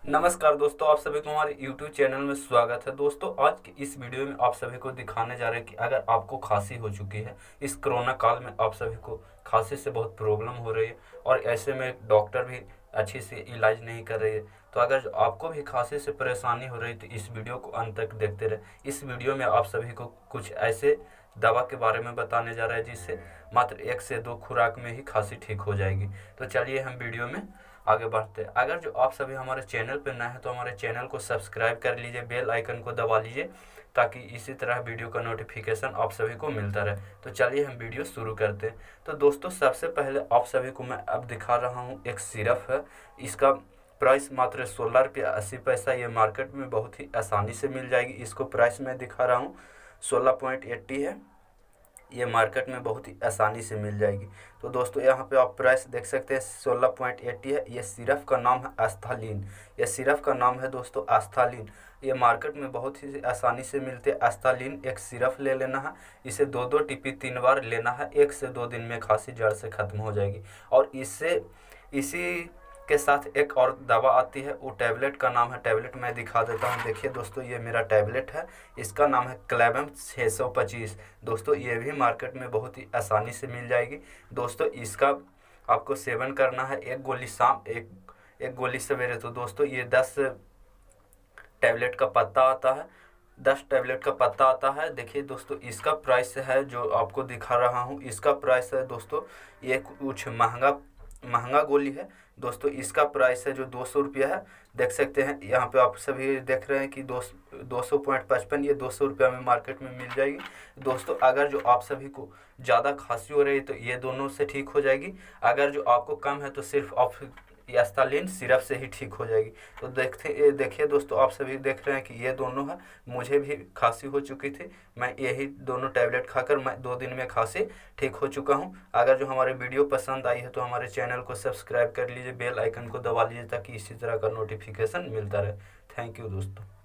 नमस्कार दोस्तों, आप सभी को हमारे YouTube चैनल में स्वागत है। दोस्तों, आज की इस वीडियो में आप सभी को दिखाने जा रहे हैं कि अगर आपको खांसी हो चुकी है, इस कोरोना काल में आप सभी को खांसी से बहुत प्रॉब्लम हो रही है और ऐसे में डॉक्टर भी अच्छी से इलाज नहीं कर रही है, तो अगर आपको भी खांसी से परेशानी हो रही है तो इस वीडियो को अंत तक देखते रहे। इस वीडियो में आप सभी को कुछ ऐसे दवा के बारे में बताने जा रहे हैं जिससे मात्र 1 से 2 खुराक में ही खांसी ठीक हो जाएगी। तो चलिए हम वीडियो में आगे बढ़ते हैं। अगर जो आप सभी हमारे चैनल पर नए हैं तो हमारे चैनल को सब्सक्राइब कर लीजिए, बेल आइकन को दबा लीजिए ताकि इसी तरह वीडियो का नोटिफिकेशन आप सभी को मिलता रहे। तो चलिए हम वीडियो शुरू करते हैं। तो दोस्तों, सबसे पहले आप सभी को मैं अब दिखा रहा हूँ एक सिरप है। इसका प्राइस मात्र 16 रुपया 80 पैसा। ये मार्केट में बहुत ही आसानी से मिल जाएगी। इसको प्राइस मैं दिखा रहा हूँ 16.80 है। ये मार्केट में बहुत ही आसानी से मिल जाएगी। तो दोस्तों, यहाँ पे आप प्राइस देख सकते हैं 16.80 है। ये सिरप का नाम है आस्थालीन। ये सिरप का नाम है दोस्तों आस्थालीन। ये मार्केट में बहुत ही आसानी से मिलते हैं। आस्थालीन एक सिरप ले लेना है। इसे 2-2 टिप्पी 3 बार लेना है। 1 से 2 दिन में खांसी जड़ से ख़त्म हो जाएगी। और इसी के साथ एक और दवा आती है, वो टैबलेट का नाम है, टैबलेट मैं दिखा देता हूँ। देखिए दोस्तों, ये मेरा टैबलेट है। इसका नाम है क्लेबम 625। दोस्तों, ये भी मार्केट में बहुत ही आसानी से मिल जाएगी। दोस्तों, इसका आपको सेवन करना है 1 गोली शाम, एक गोली सवेरे। तो दोस्तों, ये 10 टैबलेट का पत्ता आता है। 10 टैबलेट का पत्ता आता है। देखिए दोस्तों, इसका प्राइस है जो आपको दिखा रहा हूँ, इसका प्राइस है दोस्तों, ये कुछ महंगा गोली है। दोस्तों, इसका प्राइस है जो 200 रुपया है। देख सकते हैं यहाँ पे आप सभी देख रहे हैं कि 200.55 ये 200 रुपया में मार्केट में मिल जाएगी। दोस्तों, अगर जो आप सभी को ज़्यादा खांसी हो रही है तो ये दोनों से ठीक हो जाएगी। अगर जो आपको कम है तो सिर्फ आप आस्थालीन सिरप से ही ठीक हो जाएगी। तो देखिए दोस्तों, आप सभी देख रहे हैं कि ये दोनों है। मुझे भी खांसी हो चुकी थी, मैं यही दोनों टैबलेट खाकर मैं 2 दिन में खांसी ठीक हो चुका हूँ। अगर जो हमारे वीडियो पसंद आई है तो हमारे चैनल को सब्सक्राइब कर लीजिए, बेल आइकन को दबा लीजिए ताकि इसी तरह का नोटिफिकेशन मिलता रहे। थैंक यू दोस्तों।